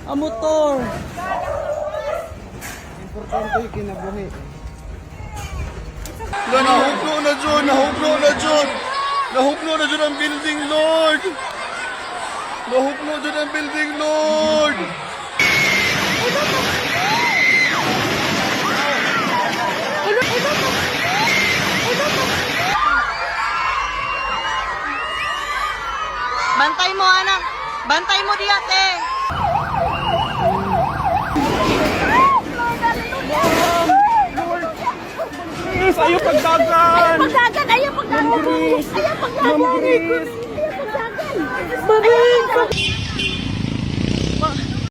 Ang motor. Importante yung kinabuhi. Nahuklo na dyan! Nahuklo na dyan! Nahuklo na dyan ang building, Lord! Nahuklo dyan ang building, Lord! Bantay mo, anak. Bantay mo, Diate. Yes, ayaw pagdagan. Pagdagan, ayaw pagdagan. Ayaw pagdagan. Ayaw pagdagan. Ma'am Grace. Ayaw pagdagan.